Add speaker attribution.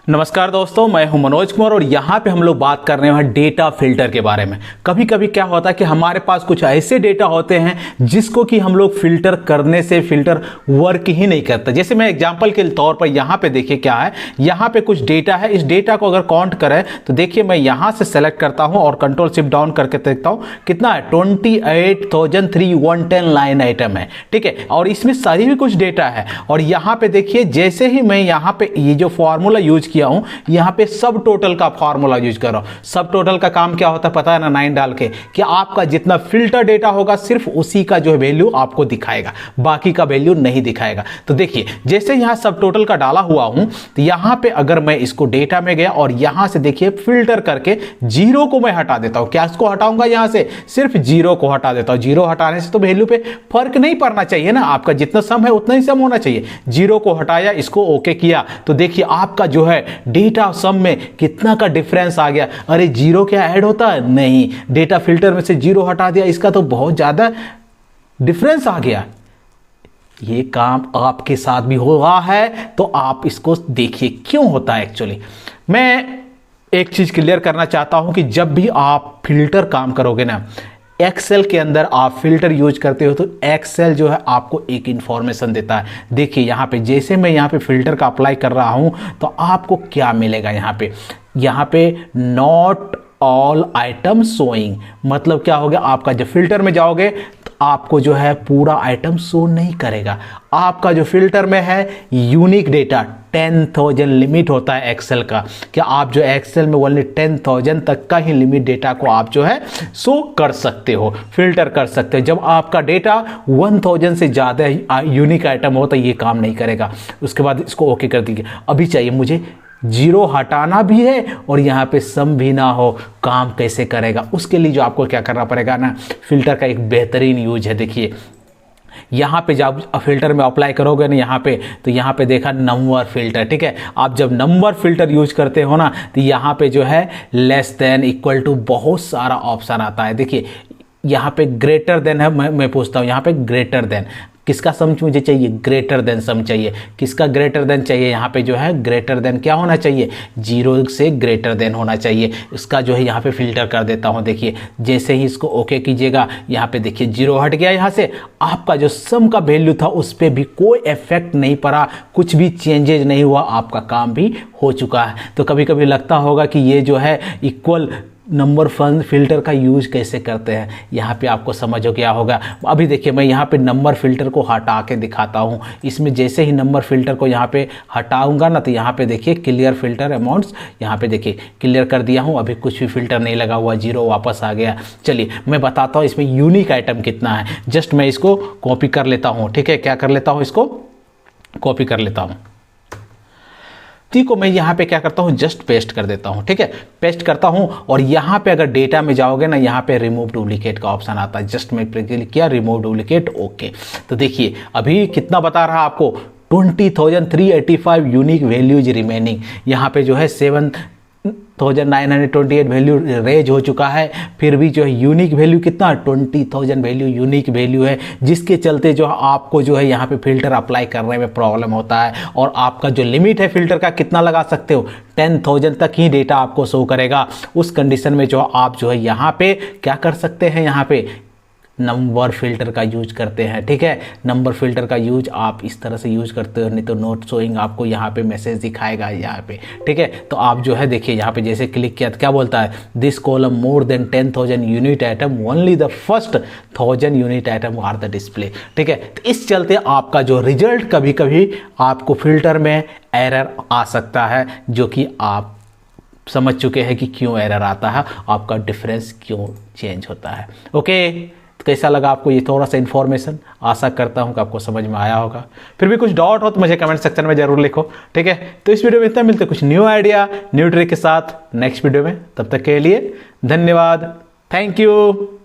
Speaker 1: नमस्कार दोस्तों, मैं हूं मनोज कुमार और यहाँ पे हम लोग बात कर रहे हैं डेटा फिल्टर के बारे में। कभी कभी क्या होता है कि हमारे पास कुछ ऐसे डेटा होते हैं जिसको कि हम लोग फिल्टर करने से फिल्टर वर्क ही नहीं करता। जैसे मैं एग्जांपल के तौर पर यहाँ पे देखिए क्या है, यहाँ पे कुछ डेटा है। इस डेटा को अगर काउंट करें तो देखिए मैं यहाँ से सेलेक्ट करता हूँ और कंट्रोल शिफ्ट डाउन करके देखता हूँ कितना है, 28,310 लाइन आइटम है। ठीक है, और इसमें सारी भी कुछ डेटा है। और यहाँ पे देखिए जैसे ही मैं यहाँ पे ये जो फॉर्मूला यूज किया हूं, यहां पे सब टोटल का फार्मूला यूज कर रहा हूं। सब टोटल का काम क्या होता है पता है ना, 9 डाल के कि आपका जितना फिल्टर डेटा होगा सिर्फ उसी का जो है वैल्यू आपको दिखाएगा, बाकी का वैल्यू नहीं दिखाएगा। तो देखिए जैसे यहां सब टोटल का डाला हुआ हूं तो यहां पे अगर मैं इसको डेटा में गया और यहां से देखिए फिल्टर करके जीरो को मैं हटा देता हूं। क्या इसको हटाऊंगा, यहां से सिर्फ जीरो को हटा देता हूं। जीरो हटाने से तो वैल्यू पे फर्क नहीं पड़ना चाहिए ना, आपका जितना सम है उतना ही सम होना चाहिए। जीरो को हटाया, इसको ओके किया तो देखिए आपका जो है डेटा सम में कितना का डिफरेंस आ गया। अरे जीरो क्या ऐड होता है? नहीं, डेटा फिल्टर में से जीरो हटा दिया, इसका तो बहुत ज्यादा डिफरेंस आ गया। ये काम आपके साथ भी हो रहा है तो आप इसको देखिए क्यों होता है। एक्चुअली मैं एक चीज क्लियर करना चाहता हूं कि जब भी आप फिल्टर काम करोगे ना, एक्सेल के अंदर आप फिल्टर यूज करते हो तो एक्सेल जो है आपको एक इंफॉर्मेशन देता है। देखिए यहाँ पे जैसे मैं यहाँ पे फिल्टर का अप्लाई कर रहा हूँ तो आपको क्या मिलेगा, यहाँ पे नॉट ऑल आइटम शोइंग। मतलब क्या हो गया, आपका जब फिल्टर में जाओगे तो आपको जो है पूरा आइटम शो नहीं करेगा। आपका जो फिल्टर में है यूनिक डेटा 10,000 लिमिट होता है एक्सेल का, कि आप जो एक्सेल में ओनली 10,000 तक का ही लिमिट डेटा को आप जो है शो कर सकते हो, फिल्टर कर सकते हो। जब आपका डेटा 1000 से ज़्यादा यूनिक आइटम हो तो ये काम नहीं करेगा। उसके बाद इसको ओके कर दीजिए। अभी चाहिए मुझे जीरो हटाना भी है और यहाँ पे सम भी ना हो, काम कैसे करेगा? उसके लिए जो आपको क्या करना पड़ेगा ना, फिल्टर का एक बेहतरीन यूज है। देखिए यहाँ पे जब फिल्टर में अप्लाई करोगे ना यहाँ पे, तो यहाँ पे देखा नंबर फिल्टर। ठीक है, आप जब नंबर फिल्टर यूज करते हो ना तो यहाँ पे जो है लेस देन, इक्वल टू, बहुत सारा ऑप्शन आता है। देखिए यहाँ पे ग्रेटर देन है, मैं पूछता हूँ यहाँ पे ग्रेटर देन किसका सम मुझे चाहिए, ग्रेटर देन सम चाहिए। किसका ग्रेटर देन चाहिए, यहाँ पे जो है ग्रेटर देन क्या होना चाहिए, जीरो से ग्रेटर देन होना चाहिए। इसका जो है यहाँ पे फिल्टर कर देता हूँ। देखिए जैसे ही इसको ओके कीजिएगा यहाँ पे देखिए जीरो हट गया। यहाँ से आपका जो सम का वैल्यू था उस पर भी कोई इफेक्ट नहीं पड़ा, कुछ भी चेंजेज नहीं हुआ, आपका काम भी हो चुका है। तो कभी कभी लगता होगा कि ये जो है इक्वल नंबर फिल्टर का यूज कैसे करते हैं, यहाँ पे आपको समझ हो गया होगा। अभी देखिए मैं यहाँ पे नंबर फिल्टर को हटा के दिखाता हूँ। इसमें जैसे ही नंबर फिल्टर को यहाँ पे हटाऊंगा ना तो यहाँ पे देखिए क्लियर फिल्टर अमाउंट्स, यहाँ पे देखिए क्लियर कर दिया हूँ। अभी कुछ भी फिल्टर नहीं लगा हुआ, जीरो वापस आ गया। चलिए मैं बताता हूँ इसमें यूनिक आइटम कितना है। जस्ट मैं इसको कॉपी कर लेता हूँ। ठीक है, क्या कर लेता हूँ, इसको कॉपी कर लेता हूँ। टी को मैं यहाँ पे क्या करता हूँ, जस्ट पेस्ट कर देता हूँ। ठीक है, पेस्ट करता हूँ और यहाँ पे अगर डेटा में जाओगे ना, यहाँ पे रिमूव डुप्लीकेट का ऑप्शन आता है। जस्ट मैं क्लिक किया, रिमूव डुप्लीकेट, ओके। तो देखिए अभी कितना बता रहा है आपको, 20,385 यूनिक वैल्यूज रिमेनिंग। यहाँ पे जो है 7,928 वैल्यू रेज हो चुका है। फिर भी जो है यूनिक वैल्यू कितना, 20,000 वैल्यू यूनिक वैल्यू है, जिसके चलते जो आपको जो है यहाँ पे फिल्टर अप्लाई करने में प्रॉब्लम होता है। और आपका जो लिमिट है फिल्टर का कितना लगा सकते हो, 10,000 तक ही डेटा आपको शो करेगा। उस कंडीशन में जो आप जो है यहाँ पे क्या कर सकते हैं, यहाँ पे नंबर फिल्टर का यूज करते हैं। ठीक है, नंबर फिल्टर का यूज आप इस तरह से यूज करते हो, नहीं तो नोट शोइंग आपको यहाँ पे मैसेज दिखाएगा यहाँ पे। ठीक है, तो आप जो है देखिए यहाँ पे जैसे क्लिक किया तो क्या बोलता है, this column more than 10,000 unit item, only the first 1000 unit item are the display. ठीक है, तो इस चलते आपका जो रिजल्ट कभी कभी आपको फिल्टर में एरर आ सकता है, जो कि आप समझ चुके हैं कि क्यों एरर आता है, आपका डिफरेंस क्यों चेंज होता है। ओके, तो कैसा लगा आपको ये थोड़ा सा इन्फॉर्मेशन? आशा करता हूँ कि आपको समझ में आया होगा। फिर भी कुछ डाउट हो तो मुझे कमेंट सेक्शन में जरूर लिखो। ठीक है, तो इस वीडियो में इतना, मिलते कुछ न्यू आइडिया न्यू ट्रिक के साथ नेक्स्ट वीडियो में। तब तक के लिए धन्यवाद, थैंक यू।